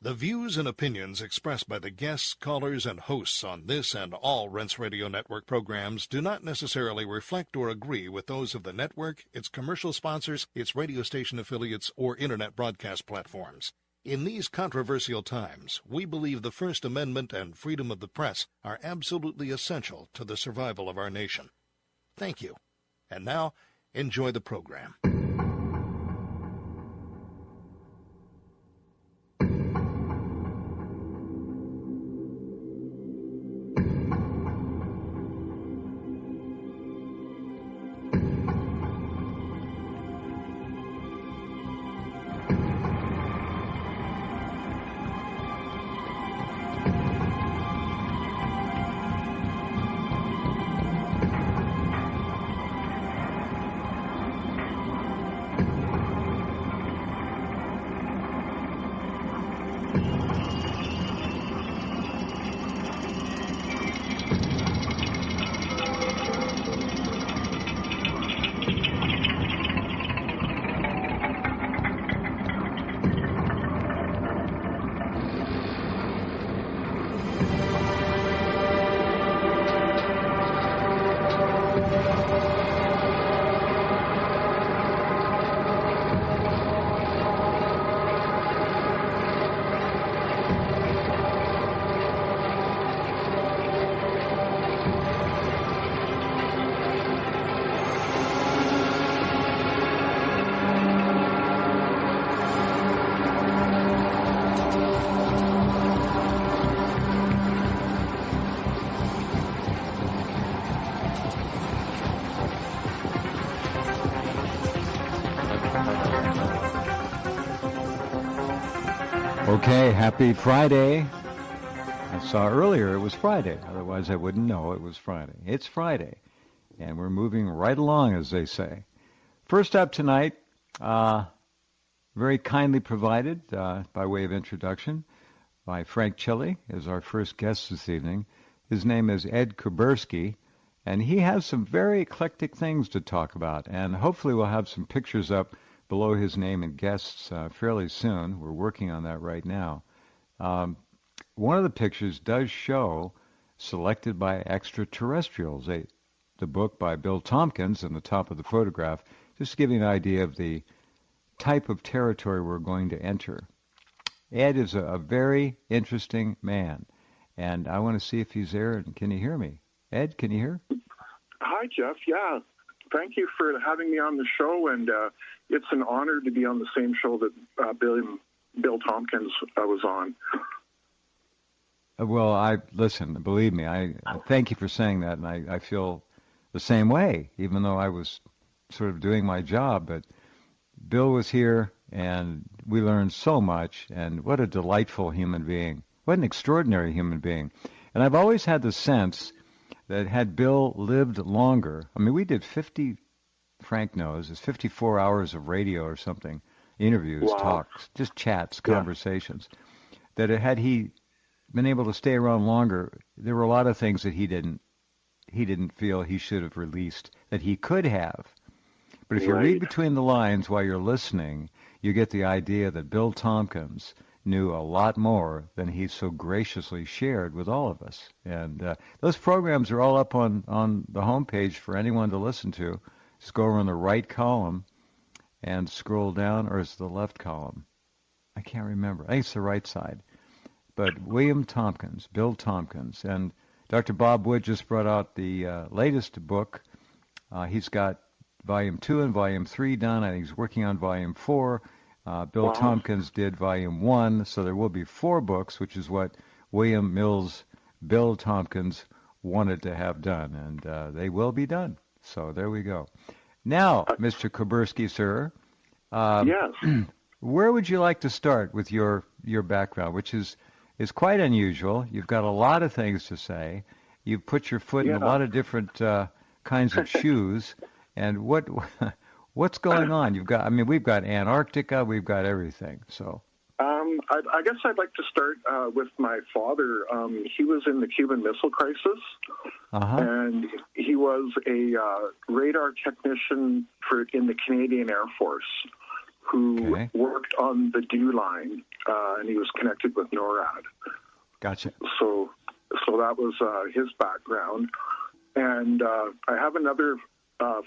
The views and opinions expressed by the guests, callers, and hosts on this and all Rense Radio Network programs do not necessarily reflect or agree with those of the network, its commercial sponsors, its radio station affiliates, or Internet broadcast platforms. In these controversial times, we believe the First Amendment and freedom of the press are absolutely essential to the survival of our nation. Thank you. And now, enjoy the program. Okay, happy Friday. I saw earlier it was Friday. Otherwise, I wouldn't know it was Friday. It's Friday, and we're moving right along, as they say. First up tonight, very kindly provided by way of introduction by Frank Chili as our first guest this evening. His name is Ed Kuberski, and he has some very eclectic things to talk about, and hopefully we'll have some pictures up below his name and guests fairly soon. We're working on that right now. One of the pictures does show Selected by Extraterrestrials, the book by Bill Tompkins, in the top of the photograph, just to give you an idea of the type of territory we're going to enter. Ed is a very interesting man, and I want to see if he's there. And can you hear me? Ed, can you hear? Hi, Jeff. Yeah. Thank you for having me on the show, and it's an honor to be on the same show that Bill Tompkins was on. Well, listen, believe me, I thank you for saying that, and I feel the same way, even though I was sort of doing my job. But Bill was here, and we learned so much, and what a delightful human being. What an extraordinary human being. And I've always had the sense that had Bill lived longer, I mean, we did 50, Frank knows, it's 54 hours of radio or something, interviews, wow. Talks, just chats, conversations, that had he been able to stay around longer, there were a lot of things that he didn't feel he should have released, that he could have. But if you read between the lines while you're listening, you get the idea that Bill Tompkins knew a lot more than he so graciously shared with all of us. And those programs are all up on the homepage for anyone to listen to. Just go over on the right column and scroll down, or is it the left column? I can't remember. I think it's the right side. But William Tompkins, Bill Tompkins, and Dr. Bob Wood just brought out the latest book. He's got Volume 2 and Volume 3 done. I think he's working on Volume 4. Bill Tompkins did Volume 1, so there will be 4 books, which is what William Mills, Bill Tompkins wanted to have done, and they will be done. So there we go. Now, Mr. Kuberski, sir, yes. Where would you like to start with your background, which is quite unusual? You've got a lot of things to say. You've put your foot in a lot of different kinds of shoes, and what's going on? We've got Antarctica, we've got everything. So, I guess I'd like to start with my father. He was in the Cuban Missile Crisis, and he was a radar technician in the Canadian Air Force. who worked on the DEW line, and he was connected with NORAD. Gotcha. So that was his background. And I have another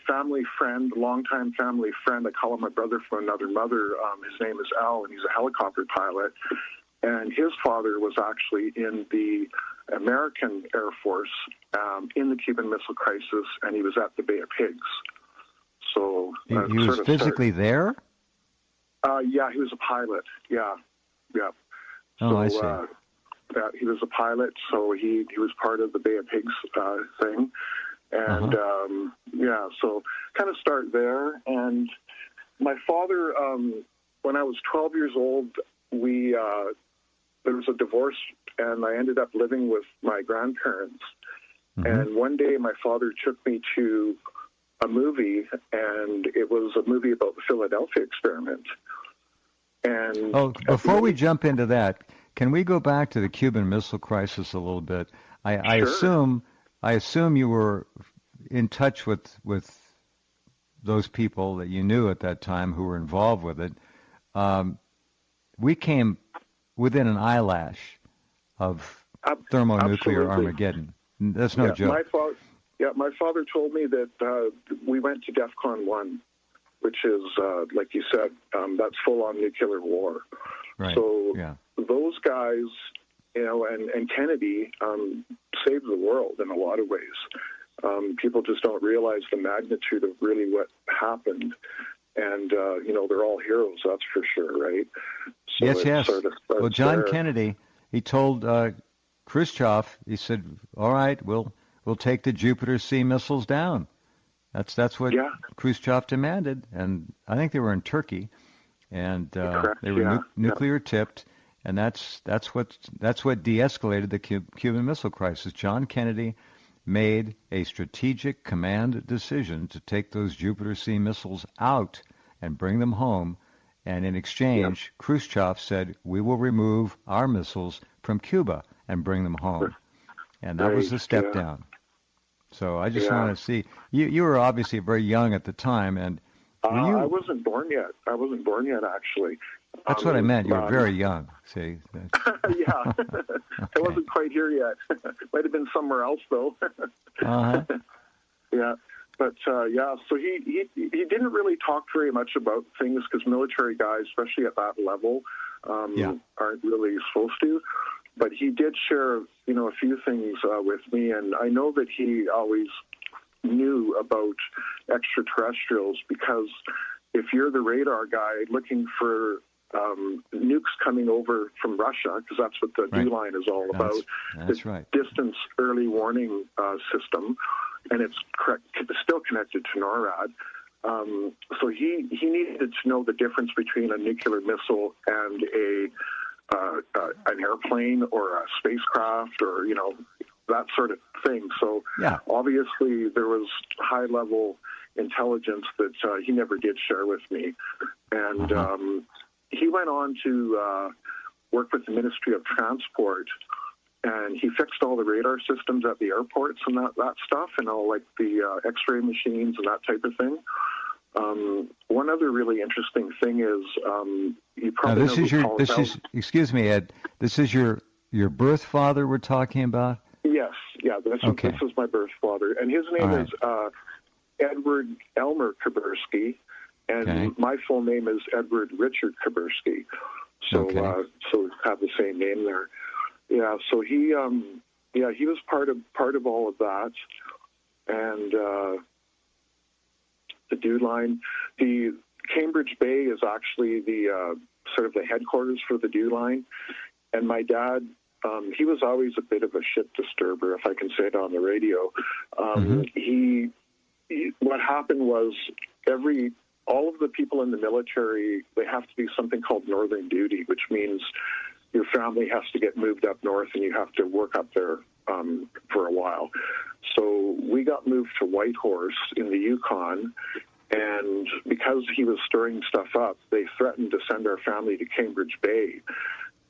family friend, longtime family friend. I call him my brother from another mother. His name is Al, and he's a helicopter pilot. And his father was actually in the American Air Force in the Cuban Missile Crisis, and he was at the Bay of Pigs. So he was physically there? Yeah, he was a pilot. Yeah. Oh, so, I see. He was a pilot, so he was part of the Bay of Pigs thing. And, so kind of start there. And my father, when I was 12 years old, there was a divorce, and I ended up living with my grandparents. Mm-hmm. And one day my father took me to a movie, and it was a movie about the Philadelphia experiment. And before we jump into that, can we go back to the Cuban Missile Crisis a little bit? I Sure. assume you were in touch with those people that you knew at that time who were involved with it. We came within an eyelash of thermonuclear Absolutely. Armageddon. That's no joke. My father told me that we went to DEFCON 1, which is, like you said, that's full-on nuclear war. Right. So those guys, and Kennedy saved the world in a lot of ways. People just don't realize the magnitude of really what happened. And, they're all heroes, that's for sure, right? So yes. Sort of well, John Kennedy, he told Khrushchev, he said, all right, we'll take the Jupiter C missiles down. That's what Khrushchev demanded. And I think they were in Turkey. And they were nuclear tipped. And that's what de-escalated the Cuban Missile Crisis. John Kennedy made a strategic command decision to take those Jupiter C missiles out and bring them home. And in exchange, Khrushchev said, we will remove our missiles from Cuba and bring them home. And that was the step down. So I just want to see, you were obviously very young at the time, and I wasn't born yet. Actually. That's what I meant. You were very young. See? Yeah. Okay. I wasn't quite here yet. Might have been somewhere else, though. Uh-huh. Yeah. But, so he didn't really talk very much about things because military guys, especially at that level, aren't really supposed to. But he did share, a few things with me, and I know that he always knew about extraterrestrials because if you're the radar guy looking for nukes coming over from Russia, because that's what the DEW line is all about. That's right. Distance early warning system, and it's still connected to NORAD. So he needed to know the difference between a nuclear missile and an airplane or a spacecraft or, that sort of thing. So obviously there was high-level intelligence that he never did share with me. And he went on to work with the Ministry of Transport, and he fixed all the radar systems at the airports and that stuff, and all like the X-ray machines and that type of thing. One other really interesting thing is you probably excuse me, Ed. This is your birth father we're talking about? Yes, this is my birth father, and his name is Edward Elmer Kuberski, and my full name is Edward Richard Kuberski. So so have the same name there. Yeah, so he was part of all of that, and the DEW line. The Cambridge Bay is actually the sort of the headquarters for the DEW line, and my dad, he was always a bit of a shit disturber, if I can say it on the radio. He what happened was all of the people in the military, they have to do something called northern duty, which means your family has to get moved up north and you have to work up there for a while. So we got moved to Whitehorse in the Yukon, and because he was stirring stuff up, they threatened to send our family to Cambridge Bay.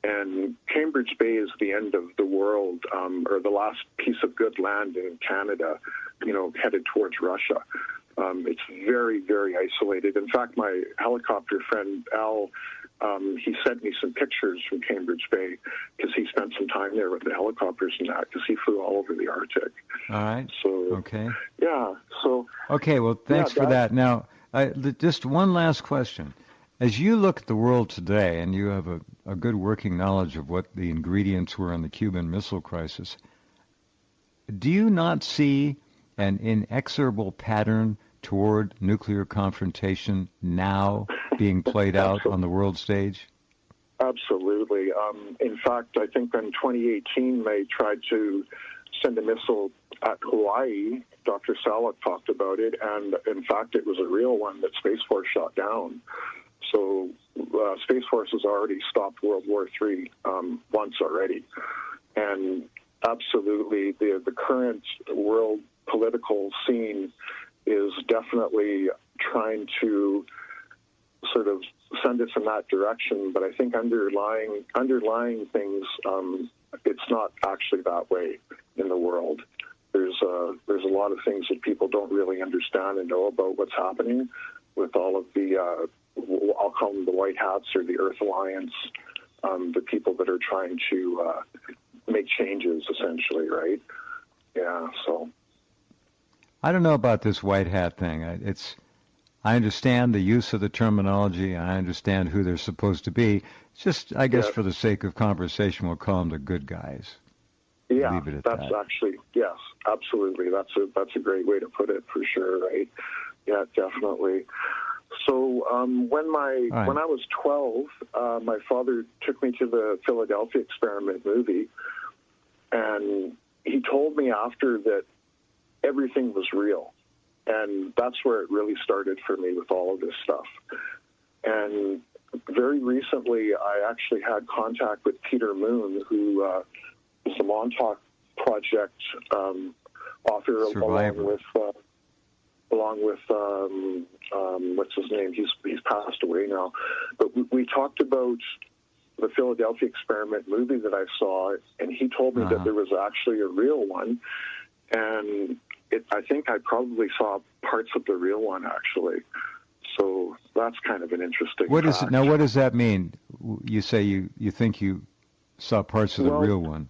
And Cambridge Bay is the end of the world, or the last piece of good land in Canada, headed towards Russia. It's very, very isolated. In fact, my helicopter friend, Al, he sent me some pictures from Cambridge Bay because he spent some time there with the helicopters and that because he flew all over the Arctic. All right. So, okay. Yeah. So. Okay. Well, thanks for that. Now, just one last question. As you look at the world today, and you have a good working knowledge of what the ingredients were in the Cuban Missile Crisis, do you not see an inexorable pattern toward nuclear confrontation now being played out on the world stage? Absolutely. In fact, I think in 2018 they tried to send a missile at Hawaii. Dr. Salek talked about it, and in fact it was a real one that Space Force shot down. So Space Force has already stopped World War III once already. And absolutely, the current world political scene is definitely trying to sort of send us in that direction. But I think underlying things, it's not actually that way in the world. There's a lot of things that people don't really understand and know about what's happening with all of the I'll call them the White Hats or the Earth Alliance, the people that are trying to make changes, essentially, right? Yeah, so. I don't know about this White Hat thing. I understand the use of the terminology. I understand who they're supposed to be. It's just, I guess, for the sake of conversation, we'll call them the good guys. Yeah, leave it at that's that. actually, yes, absolutely. That's a great way to put it, for sure, right? Yeah, definitely. So when I was 12, my father took me to the Philadelphia Experiment movie, and he told me after that everything was real. And that's where it really started for me with all of this stuff. And very recently, I actually had contact with Peter Moon, who is the Montauk Project author, along with what's his name? He's passed away now. But we talked about the Philadelphia Experiment movie that I saw, and he told me that there was actually a real one. And I think I probably saw parts of the real one, actually. So that's kind of an interesting What fact. is it? Now, what does that mean? You say you think you saw parts of the real one.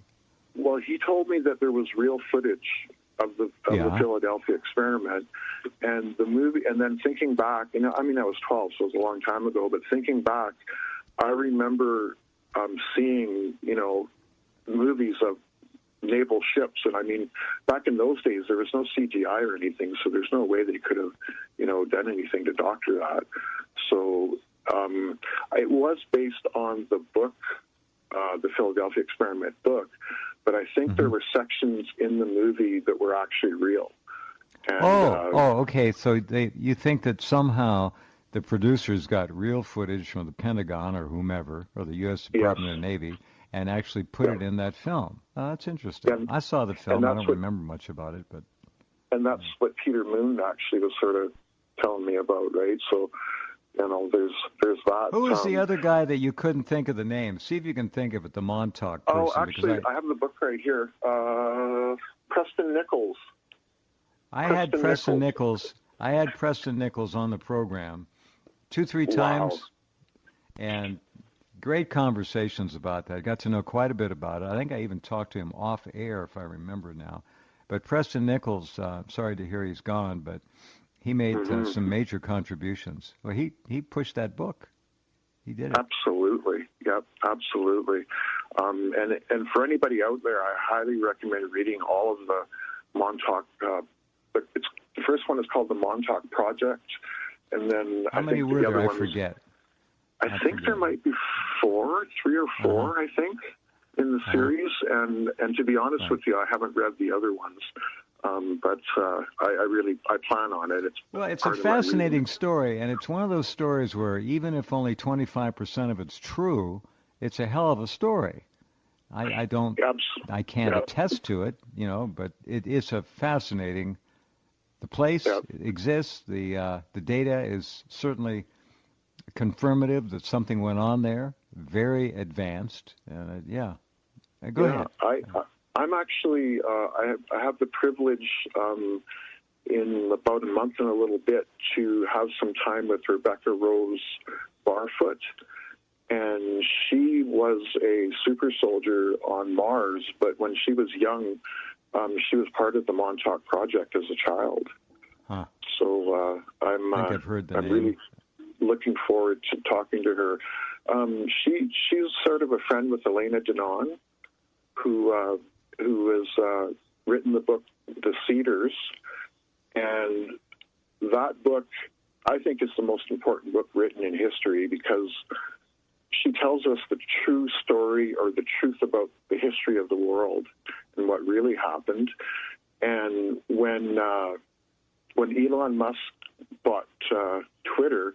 Well, he told me that there was real footage of the Philadelphia Experiment, and the movie. And then thinking back, I was 12, so it was a long time ago. But thinking back, I remember seeing, movies of naval ships, and I mean, back in those days there was no CGI or anything, so there's no way they could have, done anything to doctor that. So it was based on the book, the Philadelphia Experiment book, but I think there were sections in the movie that were actually real. And, okay. So you think that somehow the producers got real footage from the Pentagon or whomever, or the U.S. Department of Navy, and actually put it in that film. Oh, that's interesting. And, I saw the film. I don't remember much about it, but. And that's what Peter Moon actually was sort of telling me about, right? So, there's that. Who was the other guy that you couldn't think of the name? See if you can think of it, the Montauk person. Oh, actually, I have the book right here. Preston Nichols. I had Preston Nichols on the program 2-3 times, and great conversations about that. I got to know quite a bit about it. I think I even talked to him off air, if I remember now. But Preston Nichols, sorry to hear he's gone, but he made some major contributions. Well, he pushed that book. He did it. Absolutely. Yep, absolutely. And for anybody out there, I highly recommend reading all of the Montauk. The first one is called the Montauk Project, and then how many were there? I forget. I think there might be 3 or 4, I think, in the series. And to be honest with you, I haven't read the other ones. But I plan on it. It's a fascinating story, and it's one of those stories where even if only 25% of it's true, it's a hell of a story. I can't attest to it, but it is a fascinating. The place exists. The data is certainly confirmative that something went on there. Very advanced. Go ahead. I'm actually I have the privilege in about a month and a little bit to have some time with Rebecca Rose Barfoot. And she was a super soldier on Mars, but when she was young, she was part of the Montauk Project as a child. Huh. So I think I've heard the I'm name. really looking forward to talking to her. She's sort of a friend with Elena Denon, who has written the book The Cedars, and that book, I think, is the most important book written in history because she tells us the true story or the truth about the history of the world and what really happened. And when Elon Musk bought Twitter,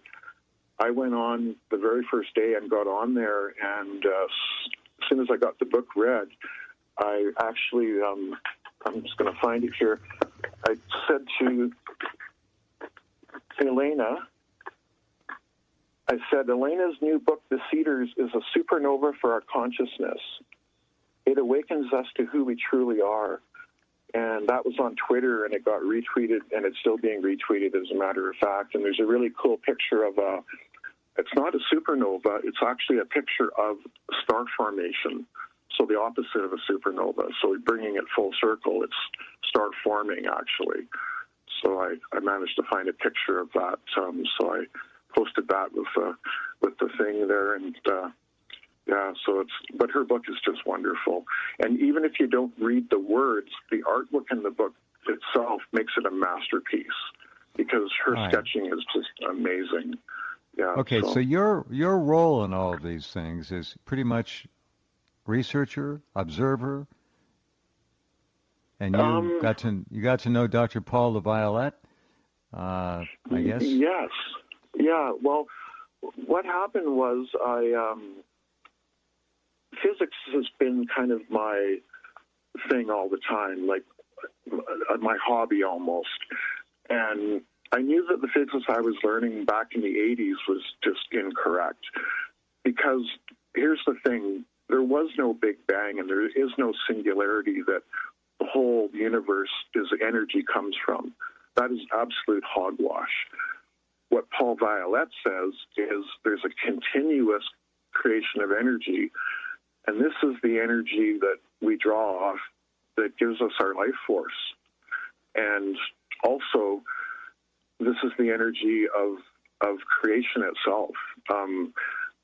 I went on the very first day and got on there, and as soon as I got the book read, I actually, I'm just going to find it here, I said to Elena, Elena's new book, The Cedars, is a supernova for our consciousness. It awakens us to who we truly are. And that was on Twitter, and it got retweeted, and it's still being retweeted, as a matter of fact. And there's a really cool picture of it's not a supernova, it's actually a picture of star formation. So the opposite of a supernova. So bringing it full circle, it's star forming, actually. So I managed to find a picture of that. So I posted that with the thing there, and but her book is just wonderful. And even if you don't read the words, the artwork in the book itself makes it a masterpiece because her sketching is just amazing. Yeah. Okay, so your role in all of these things is pretty much researcher, observer, and you got to know Dr. Paul LaViolette, I guess. Yes. Yeah. Well, what happened was physics has been kind of my thing all the time, like my hobby almost. And I knew that the physics I was learning back in the 80s was just incorrect. Because here's the thing, there was no Big Bang and there is no singularity that the whole universe is energy comes from. That is absolute hogwash. What Paul Violette says is there's a continuous creation of energy, and this is the energy that we draw off that gives us our life force. And also, this is the energy of creation itself.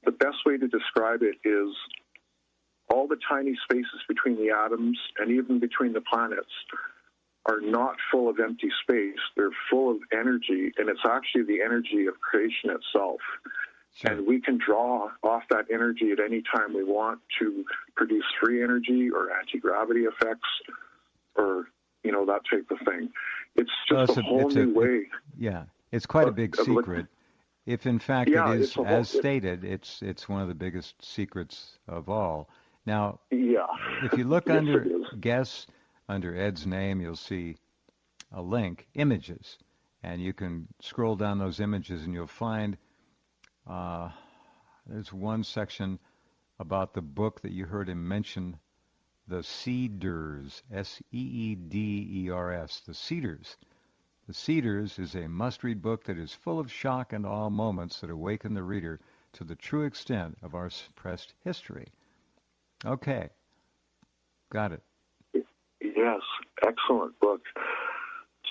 The best way to describe it is all the tiny spaces between the atoms and even between the planets are not full of empty space. They're full of energy, and it's actually the energy of creation itself. Sure. And we can draw off that energy at any time we want to produce free energy or anti-gravity effects or, that type of thing. It's just a whole new way. It's quite a big secret. If in fact it is, as stated, it's one of the biggest secrets of all. Now, if you look under guests, under Ed's name, you'll see a link, images, and you can scroll down those images and you'll find there's one section about the book that you heard him mention, The Cedars, Seeders, The Cedars. The Cedars is a must-read book that is full of shock and awe moments that awaken the reader to the true extent of our suppressed history. Okay, got it. Yes, excellent book.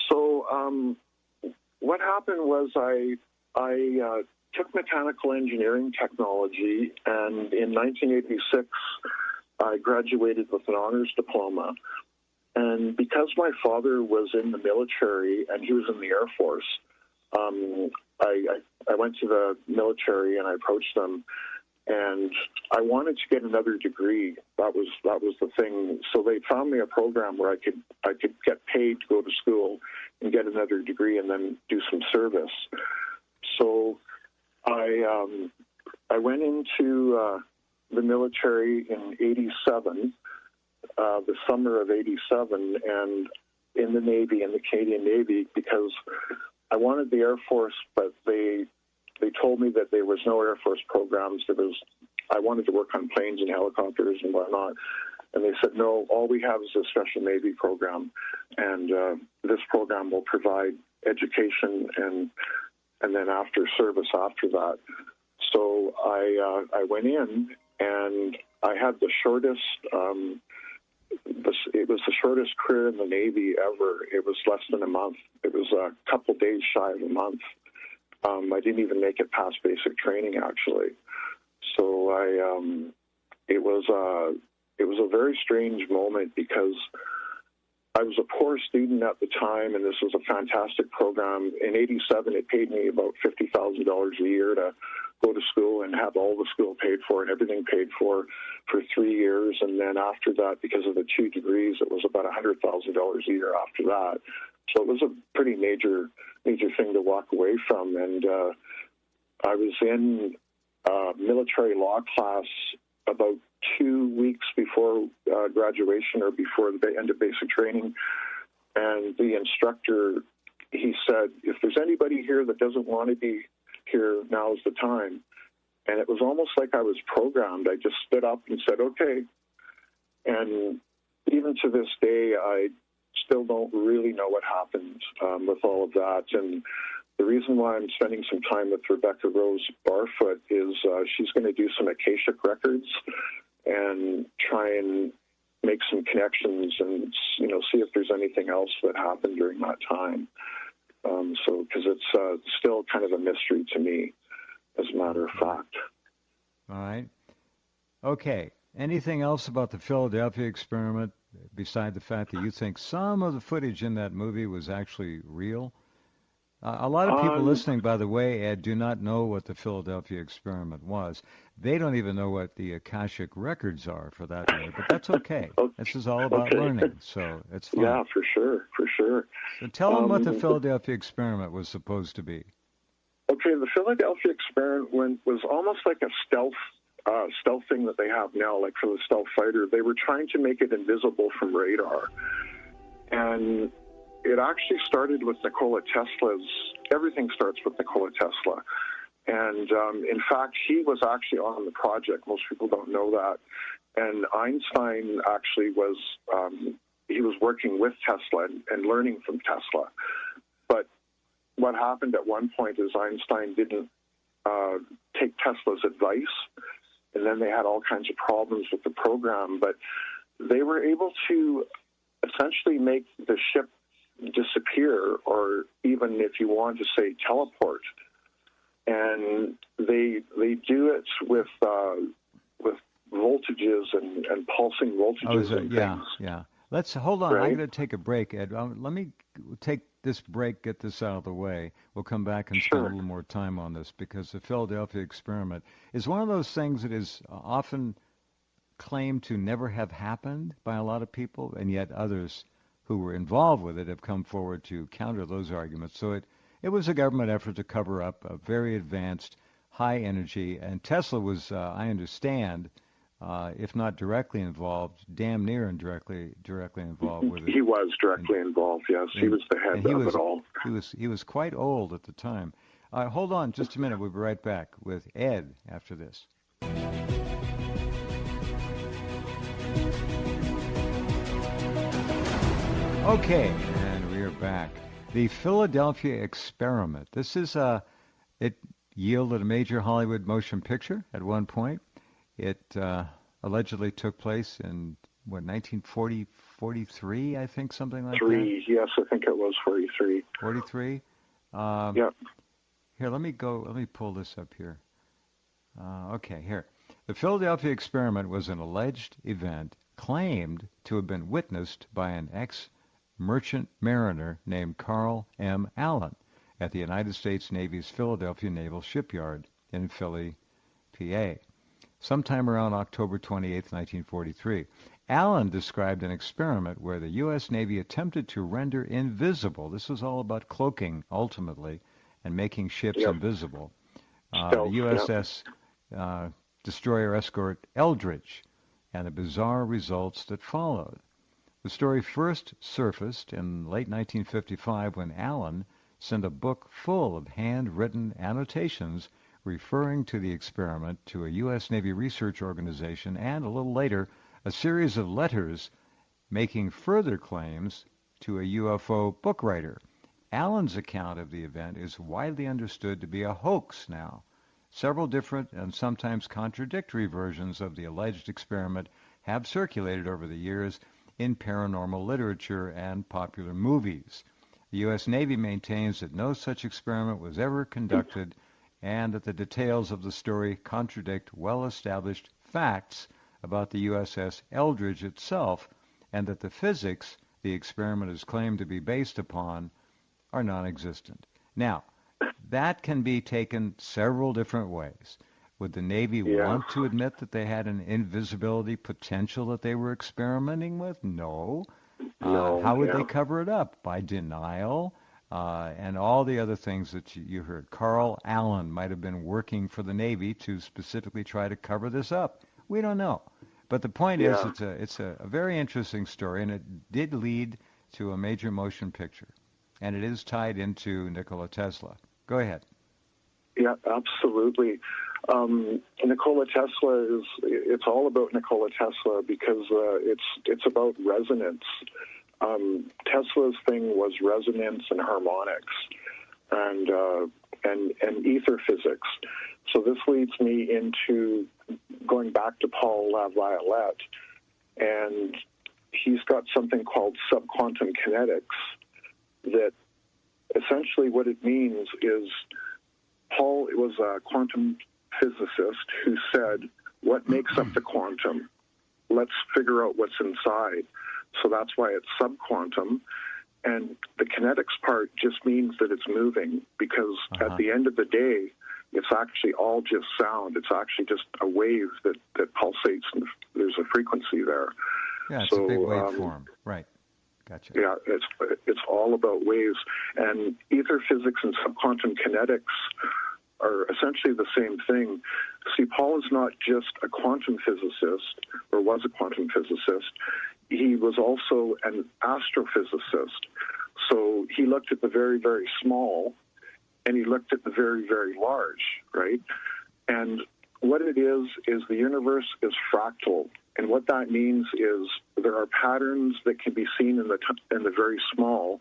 So what happened was I took mechanical engineering technology, and in 1986 I graduated with an honors diploma. And because my father was in the military and he was in the Air Force, I went to the military and I approached them, and I wanted to get another degree. That was the thing. So they found me a program where I could get paid to go to school and get another degree and then do some service. So I went into the military in '87. The summer of '87, and in the Navy, in the Canadian Navy, because I wanted the Air Force, but they told me that there was no Air Force programs. I wanted to work on planes and helicopters and whatnot. And they said, no, all we have is a special Navy program, and this program will provide education and then after service after that. So I went in, and I had the shortest. It was the shortest career in the Navy ever. It was less than a month. It was a couple days shy of a month. I didn't even make it past basic training, actually. So it was a very strange moment because I was a poor student at the time, and this was a fantastic program. In '87, it paid me about $50,000 a year to go to school and have all the school paid for and everything paid for 3 years. And then after that, because of the 2 degrees, it was about $100,000 a year after that. So it was a pretty major thing to walk away from. And I was in military law class about 2 weeks before graduation or before the end of basic training. And the instructor, he said, if there's anybody here that doesn't want to be here, now's the time. And it was almost like I was programmed. I just stood up and said, okay. And even to this day, I still don't really know what happened with all of that. And the reason why I'm spending some time with Rebecca Rose Barfoot is she's going to do some Akashic records and try and make some connections and, see if there's anything else that happened during that time. Because it's still kind of a mystery to me, as a matter of fact. All right. Okay. Anything else about the Philadelphia experiment beside the fact that you think some of the footage in that movie was actually real? A lot of people listening, by the way, Ed, do not know what the Philadelphia experiment was. They don't even know what the Akashic records are, for that matter. But that's okay. This is all about learning, so it's fun. Yeah, for sure. So tell them what the Philadelphia experiment was supposed to be. Okay, the Philadelphia experiment was almost like a stealth thing that they have now, like for the stealth fighter. They were trying to make it invisible from radar. And it actually started with Nikola Tesla's, everything starts with Nikola Tesla. And in fact, he was actually on the project. Most people don't know that. And Einstein actually was, he was working with Tesla and learning from Tesla. But what happened at one point is Einstein didn't take Tesla's advice, and then they had all kinds of problems with the program. But they were able to essentially make the ship disappear, or even, if you want to say, teleport. And they do it with voltages and pulsing voltages and things. Yeah. Let's hold on. Right? I'm going to take a break, Ed. Let me take this break, get this out of the way. We'll come back and spend a little more time on this, because the Philadelphia experiment is one of those things that is often claimed to never have happened by a lot of people, and yet others who were involved with it have come forward to counter those arguments. So it was a government effort to cover up a very advanced, high energy, and Tesla was, I understand, if not directly involved, damn near indirectly involved with it. He was directly involved, yes. He was the head of it all. He was quite old at the time. Hold on just a minute. We'll be right back with Ed after this. Okay, and we are back. The Philadelphia experiment. This is it yielded a major Hollywood motion picture at one point. It allegedly took place in, 1940, 43, I think, something like that? Yes, I think it was 43. 43? Yeah. Here, let me pull this up here. Okay, here. The Philadelphia experiment was an alleged event claimed to have been witnessed by an ex-merchant mariner named Carl M. Allen at the United States Navy's Philadelphia Naval Shipyard in Philly, PA, sometime around October 28, 1943. Allen described an experiment where the U.S. Navy attempted to render invisible, this was all about cloaking ultimately, and making ships invisible, the USS destroyer escort Eldridge, and the bizarre results that followed. The story first surfaced in late 1955 when Allen sent a book full of handwritten annotations referring to the experiment to a U.S. Navy research organization, and a little later, a series of letters making further claims to a UFO book writer. Allen's account of the event is widely understood to be a hoax now. Several different and sometimes contradictory versions of the alleged experiment have circulated over the years in paranormal literature and popular movies. The U.S. Navy maintains that no such experiment was ever conducted and that the details of the story contradict well-established facts about the USS Eldridge itself, and that the physics the experiment is claimed to be based upon are non-existent. Now, that can be taken several different ways. Would the Navy want to admit that they had an invisibility potential that they were experimenting with? No. How would they cover it up? By denial and all the other things that you heard. Carl Allen might have been working for the Navy to specifically try to cover this up. We don't know. But the point is, it's a very interesting story, and it did lead to a major motion picture. And it is tied into Nikola Tesla. Go ahead. Yeah, absolutely. Nikola Tesla it's all about Nikola Tesla because it's about resonance. Tesla's thing was resonance and harmonics and ether physics. So this leads me into going back to Paul Laviolette, and he's got something called subquantum kinetics that essentially what it means is Paul was a quantum physicist who said, what makes up the quantum? Let's figure out what's inside. So that's why it's subquantum. And the kinetics part just means that it's moving because at the end of the day, it's actually all just sound. It's actually just a wave that pulsates, and there's a frequency there. Yeah, it's a big waveform. Right. Gotcha. Yeah, it's all about waves. And ether physics and subquantum kinetics are essentially the same thing. See, Paul is not just a quantum physicist, or was a quantum physicist. He was also an astrophysicist. So he looked at the very, very small, and he looked at the very, very large, right? And what it is the universe is fractal. And what that means is there are patterns that can be seen in the very small.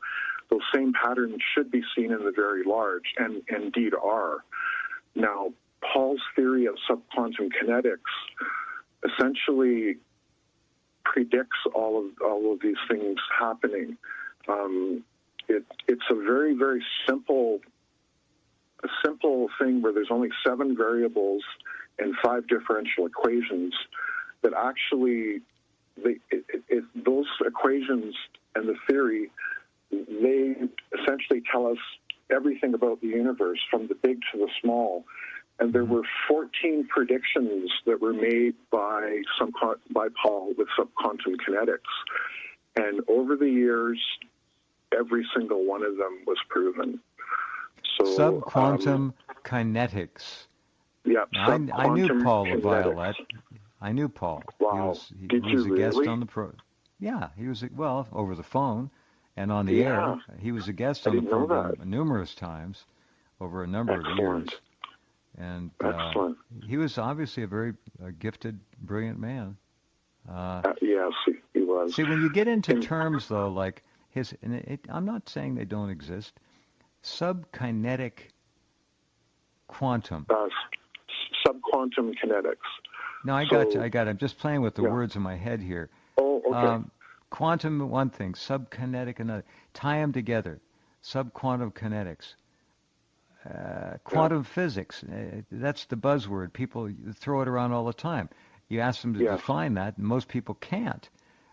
Those same patterns should be seen in the very large, and indeed are. Now, Paul's theory of subquantum kinetics essentially predicts all of these things happening. It's a very, very simple thing where there's only 7 variables and 5 differential equations that actually, those equations and the theory, they essentially tell us everything about the universe, from the big to the small. And there were 14 predictions that were made by Paul with subquantum kinetics. And over the years, every single one of them was proven. So subquantum kinetics. Yeah, I knew Paul Laviolette. I knew Paul. Wow. He was a guest on the pro. Yeah, he was over the phone and on the air. He was a guest on the program numerous times over a number of years. And he was obviously a very gifted, brilliant man. Yes, he was. See, when you get into terms though, like I'm not saying they don't exist. Subkinetic quantum. Subquantum kinetics. No, I got you. I'm just playing with the words in my head here. Oh, okay. Quantum, one thing. Subkinetic, another. Tie them together. Subquantum kinetics. Quantum physics. That's the buzzword. People throw it around all the time. You ask them to define that, and most people can't.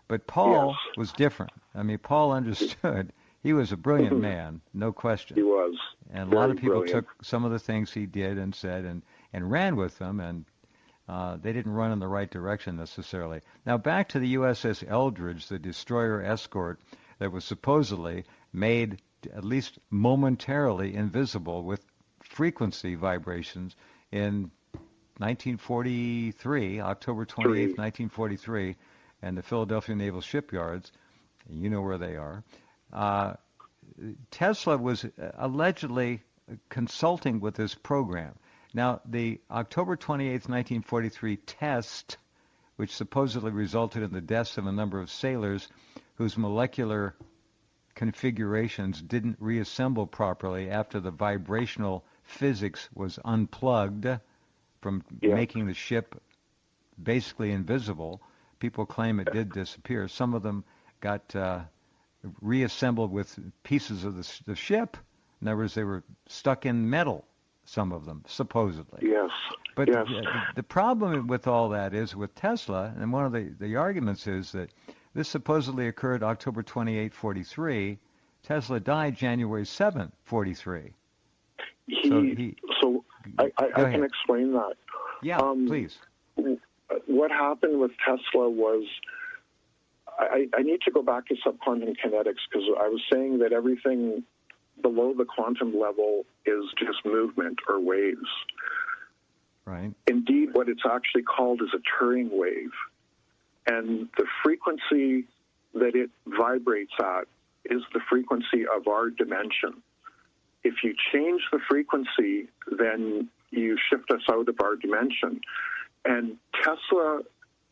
But Paul was different. I mean, Paul understood. He was a brilliant man, no question. He was. And a lot of people took some of the things he did and said and ran with them, and they didn't run in the right direction necessarily. Now back to the USS Eldridge, the destroyer escort that was supposedly made at least momentarily invisible with frequency vibrations in 1943, October 28th, 1943, and the Philadelphia Naval Shipyards. You know where they are. Tesla was allegedly consulting with this program. Now, the October 28th, 1943 test which supposedly resulted in the deaths of a number of sailors whose molecular configurations didn't reassemble properly after the vibrational physics was unplugged from making the ship basically invisible. People claim it did disappear. Some of them got reassembled with pieces of the ship. In other words, they were stuck in metal, some of them, supposedly. Yes. But the problem with all that is with Tesla, and one of the arguments is that this supposedly occurred October 28, 43. Tesla died January 7, 43. I can explain that. Yeah, please. What happened with Tesla was, I need to go back to subquantum kinetics, because I was saying that everything below the quantum level is just movement or waves. Right. Indeed, what it's actually called is a Turing wave. And the frequency that it vibrates at is the frequency of our dimension. If you change the frequency, then you shift us out of our dimension. And Tesla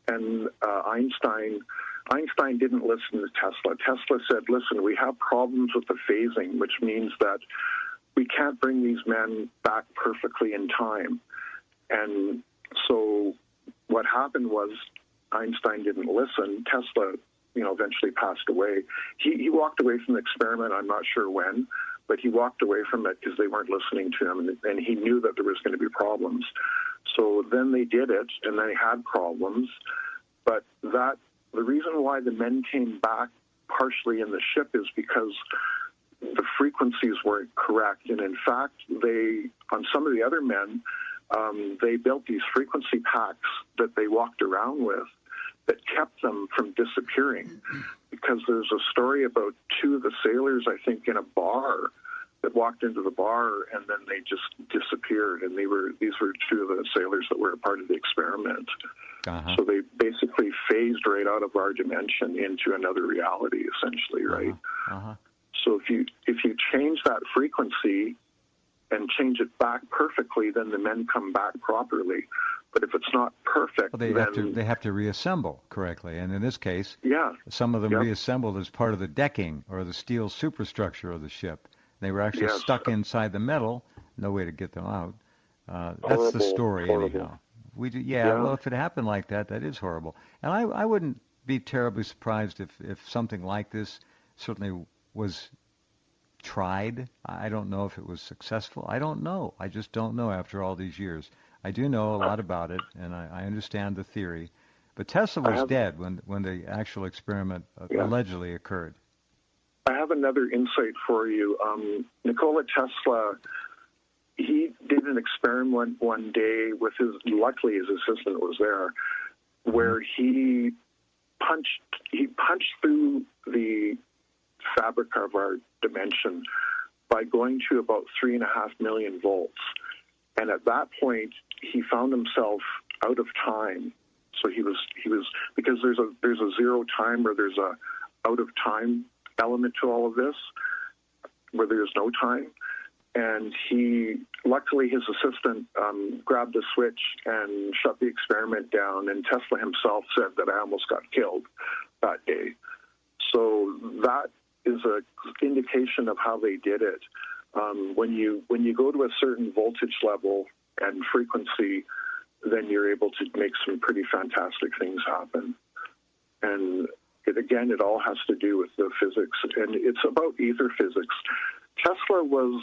and Einstein didn't listen to Tesla. Tesla said, listen, we have problems with the phasing, which means that we can't bring these men back perfectly in time. And so what happened was Einstein didn't listen. Tesla, eventually passed away. He walked away from the experiment, I'm not sure when, but he walked away from it because they weren't listening to him, and he knew that there was going to be problems. So then they did it, and they had problems. But the reason why the men came back partially in the ship is because the frequencies weren't correct. And in fact, on some of the other men, they built these frequency packs that they walked around with that kept them from disappearing. Because there's a story about two of the sailors, I think, in a bar that walked into the bar and then they just disappeared. And these were two of the sailors that were a part of the experiment. Uh-huh. So they basically phased right out of our dimension into another reality, essentially, right? Uh-huh. Uh-huh. So if you change that frequency and change it back perfectly, then the men come back properly. But if it's not perfect, well, they have to reassemble correctly. And in this case, some of them reassembled as part of the decking or the steel superstructure of the ship. They were actually stuck inside the metal. No way to get them out. That's the story, anyhow. Well, if it happened like that, that is horrible. And I wouldn't be terribly surprised if something like this certainly was tried. I don't know if it was successful. I don't know. I just don't know after all these years. I do know a lot about it, and I understand the theory. But Tesla was dead when the actual experiment allegedly occurred. I have another insight for you. Nikola Tesla, he did an experiment one day with luckily his assistant was there, where he punched through the fabric of our dimension by going to about 3.5 million volts. And at that point, he found himself out of time. So he was because there's a zero time, or there's a out of time element to all of this, where there's no time. And luckily his assistant grabbed the switch and shut the experiment down. And Tesla himself said that I almost got killed that day. So that is an indication of how they did it. When you go to a certain voltage level and frequency, then you're able to make some pretty fantastic things happen. And it all has to do with the physics, and it's about ether physics. Tesla was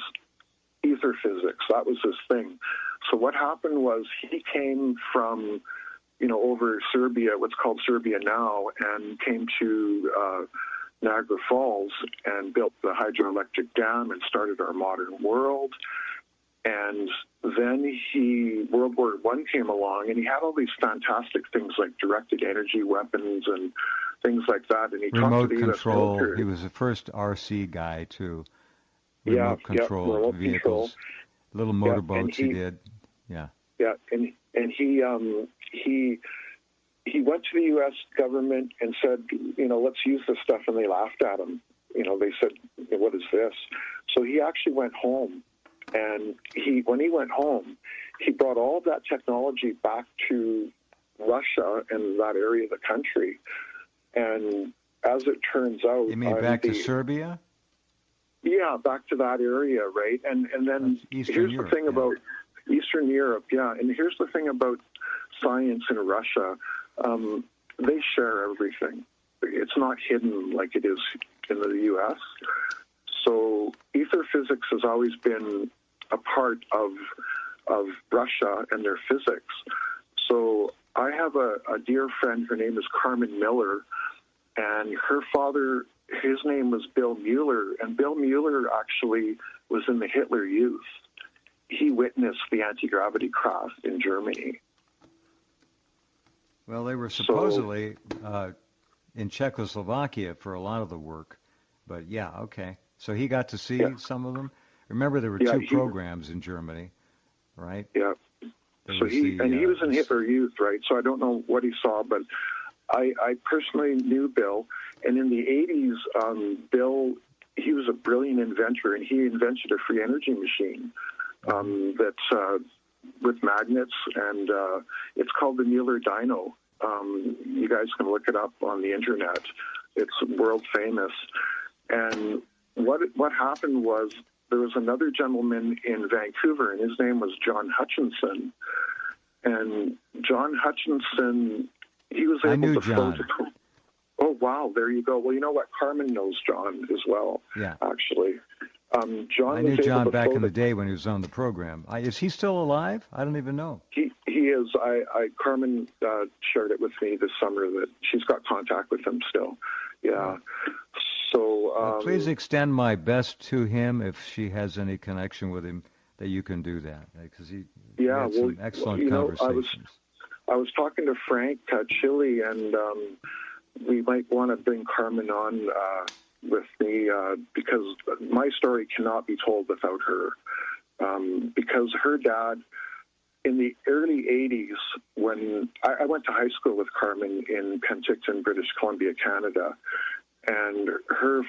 ether physics. That was his thing. So what happened was he came from, over Serbia, what's called Serbia now, and came to Niagara Falls and built the hydroelectric dam and started our modern world. And then World War I came along, and he had all these fantastic things like directed energy weapons and things like that. And he remote talked to the control. US military. He was the first RC guy too. Remote control remote vehicles, control. Little motorboats he did. Yeah. Yeah, and he went to the U.S. government and said, let's use this stuff, and they laughed at him. They said, what is this? So he actually went home, and when he went home, he brought all of that technology back to Russia and that area of the country. And as it turns out, you mean back to Serbia? Yeah, back to that area, right? And then here's the thing about Eastern Europe, yeah. And here's the thing about science in Russia. They share everything. It's not hidden like it is in the U.S. So ether physics has always been a part of Russia and their physics. So I have a dear friend, her name is Carmen Miller, and her father, his name was Bill Mueller, and Bill Mueller actually was in the Hitler Youth. He witnessed the anti-gravity craft in Germany. Well, they were supposedly in Czechoslovakia for a lot of the work, but yeah, okay. So he got to see some of them. Remember, there were two programs in Germany, right? Yeah. So he was in Hitler Youth, right? So I don't know what he saw, but I personally knew Bill, and in the 80s, Bill, he was a brilliant inventor, and he invented a free energy machine that's with magnets, and it's called the Mueller Dyno. You guys can look it up on the internet. It's world famous. And what happened was there was another gentleman in Vancouver, and his name was John Hutchinson. And John Hutchinson, he was able to float. Oh, wow, there you go. Well, you know what? Carmen knows John as well, actually. John I knew John back in the day when he was on the program. Is he still alive? I don't even know. He is. Carmen shared it with me this summer that she's got contact with him still. Yeah. So please extend my best to him if she has any connection with him that you can do that, because he had some excellent conversations. I was talking to Frank Chili, and we might want to bring Carmen on with me because my story cannot be told without her. Because her dad, in the early 80s, when I went to high school with Carmen in Penticton, British Columbia, Canada, and her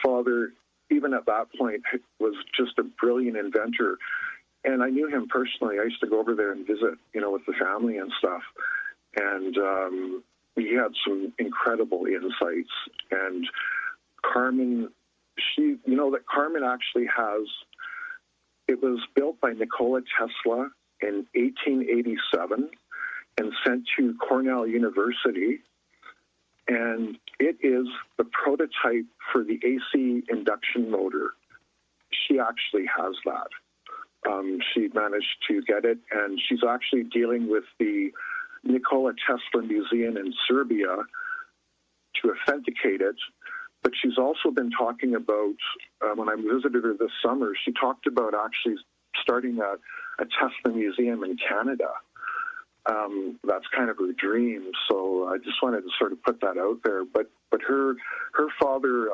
father, even at that point, was just a brilliant inventor. And I knew him personally. I used to go over there and visit, with the family and stuff. And he had some incredible insights. And Carmen, that Carmen actually has, it was built by Nikola Tesla in 1887 and sent to Cornell University. And it is the prototype for the AC induction motor. She actually has that. She managed to get it, and she's actually dealing with the Nikola Tesla Museum in Serbia to authenticate it. But she's also been talking about, when I visited her this summer, she talked about actually starting a Tesla museum in Canada. That's kind of her dream. So I just wanted to sort of put that out there. But her father,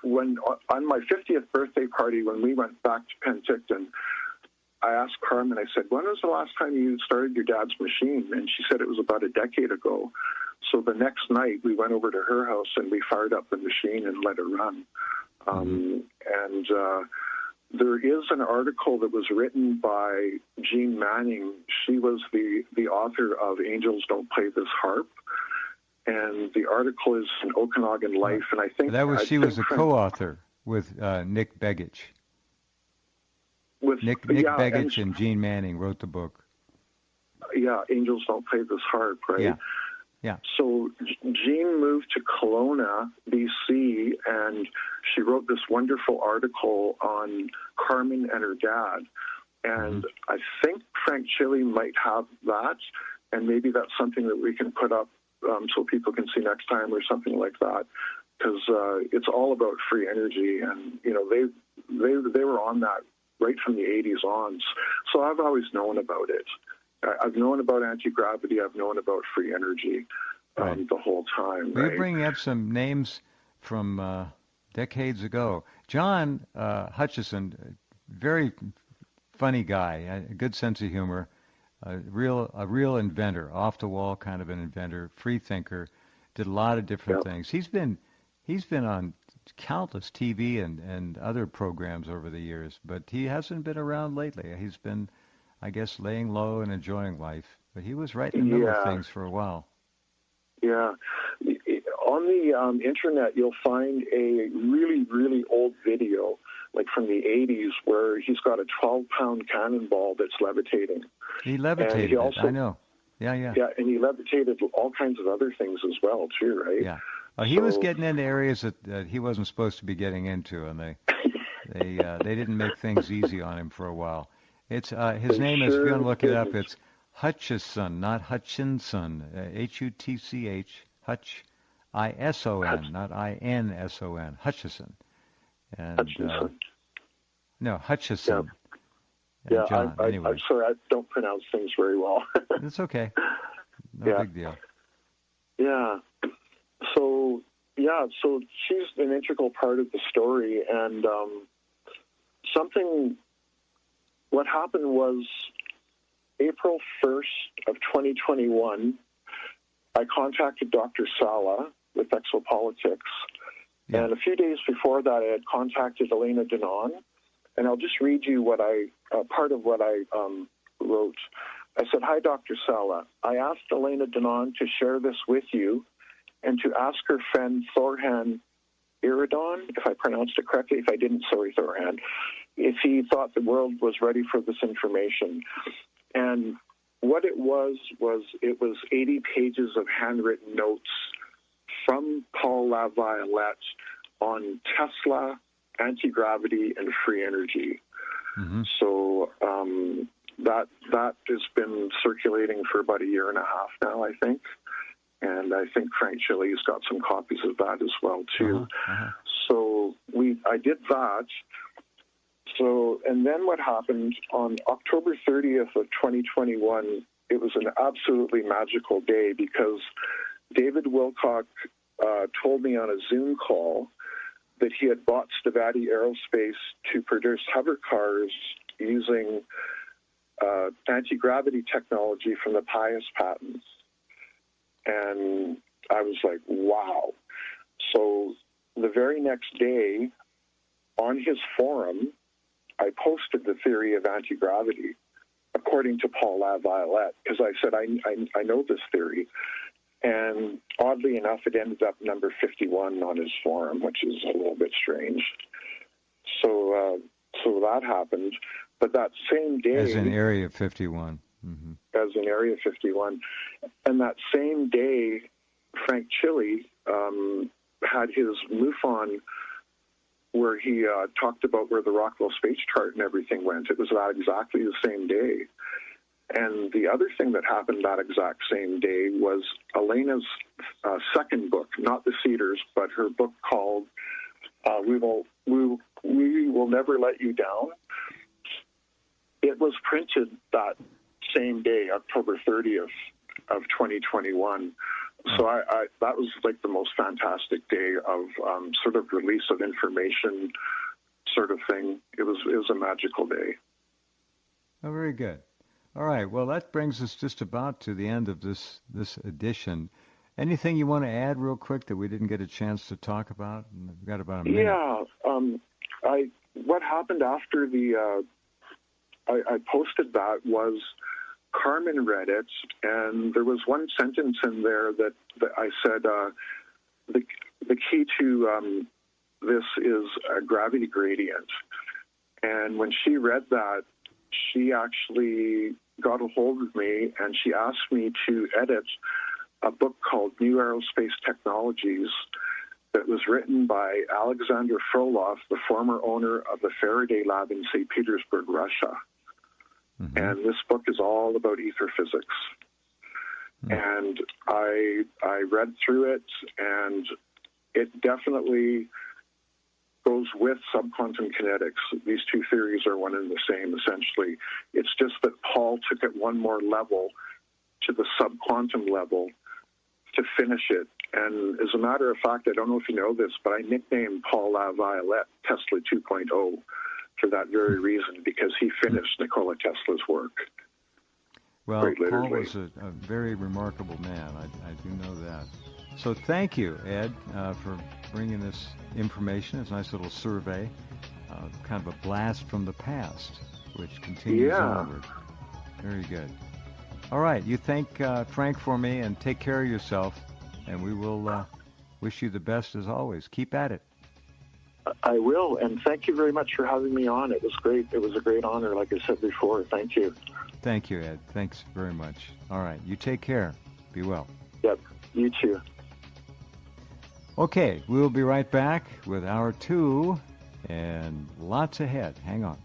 when on my 50th birthday party, when we went back to Penticton, I asked Carmen, I said, when was the last time you started your dad's machine? And she said it was about a decade ago. So the next night we went over to her house and we fired up the machine and let it run. And there is an article that was written by Jean Manning. She was the author of Angels Don't Play This Harp. And the article is in Okanagan Life. And I think she was a co-author with Nick Begich. Nick Begich and Jean Manning wrote the book. Yeah, Angels Don't Play This Harp, right? Yeah. So Jean moved to Kelowna, BC, and she wrote this wonderful article on Carmen and her dad. And I think Frank Chili might have that, and maybe that's something that we can put up so people can see next time or something like that. Because it's all about free energy, and they were on that right from the 80s on. So I've always known about it. I've known about anti-gravity. I've known about free energy the whole time. We're bringing up some names from decades ago. John Hutchison, very funny guy, a good sense of humor, a real inventor, off the wall kind of an inventor, free thinker, did a lot of different things. He's been on countless TV and other programs over the years, but he hasn't been around lately. He's been, I guess, laying low and enjoying life. But he was right in the middle of things for a while. Yeah. On the internet, you'll find a really, really old video, like from the 80s, where he's got a 12-pound cannonball that's levitating. He levitated it, I know. Yeah. Yeah, and he levitated all kinds of other things as well, too, right? Yeah. He was getting into areas that he wasn't supposed to be getting into, and they didn't make things easy on him for a while. It's his name is, if you want to look it up, it's Hutchison, not Hutchinson. Hutch, I-S-O-N, not I-N-S-O-N. Hutchison. And, Hutchinson. No, Hutchison. Yeah, John, anyway. I'm sorry, I don't pronounce things very well. It's okay. No big deal. Yeah. So she's an integral part of the story, and what happened was April 1st of 2021, I contacted Dr. Sala with Exopolitics, and a few days before that, I had contacted Elena Denon, and I'll just read you part of what I wrote. I said, "Hi, Dr. Sala. I asked Elena Denon to share this with you and to ask her friend Thorhan Iridon, if I pronounced it correctly. If I didn't, sorry, Thorhan, if he thought the world was ready for this information." And what it was 80 pages of handwritten notes from Paul Laviolette on Tesla, anti-gravity, and free energy. Mm-hmm. So that has been circulating for about a year and a half now, I think. And I think Frank Chili's got some copies of that as well, too. So I did that. So, and then what happened on October 30th of 2021, it was an absolutely magical day because David Wilcock told me on a Zoom call that he had bought Stevati Aerospace to produce hover cars using anti-gravity technology from the Pius patents. And I was like, wow. So the very next day, on his forum, I posted the theory of anti-gravity, according to Paul Laviolette, because I said, I know this theory. And oddly enough, it ended up number 51 on his forum, which is a little bit strange. So that happened. But that same day... As in Area 51. Mm-hmm. As in Area 51. And that same day, Frank Chili had his MUFON where he talked about where the Rockwell space chart and everything went. It was that exactly the same day. And the other thing that happened that exact same day was Elena's second book, not The Cedars, but her book called We Will Never Let You Down. It was printed that same day, October 30th of 2021. So that was like the most fantastic day of sort of release of information sort of thing. It was a magical day. Oh, very good. All right. Well, that brings us just about to the end of this edition. Anything you want to add real quick that we didn't get a chance to talk about? We've got about a minute. Yeah. What happened after I posted that was Carmen read it, and there was one sentence in there that I said, the key to this is a gravity gradient. And when she read that, she actually got a hold of me, and she asked me to edit a book called New Aerospace Technologies that was written by Alexander Frolov, the former owner of the Faraday Lab in St. Petersburg, Russia. Mm-hmm. And this book is all about ether physics. Mm-hmm. And I read through it, and it definitely goes with subquantum kinetics. These two theories are one and the same, essentially. It's just that Paul took it one more level to the subquantum level to finish it. And as a matter of fact, I don't know if you know this, but I nicknamed Paul Laviolette Tesla 2.0 for that very reason, because he finished Nikola Tesla's work. Well, Paul was a very remarkable man. I do know that. So thank you, Ed, for bringing this information. It's a nice little survey, kind of a blast from the past, which continues onward. Very good. All right. You thank Frank for me and take care of yourself. And we will wish you the best as always. Keep at it. I will. And thank you very much for having me on. It was great. It was a great honor, like I said before. Thank you. Thank you, Ed. Thanks very much. All right. You take care. Be well. Yep. You too. Okay. We will be right back with hour 2 and lots ahead. Hang on.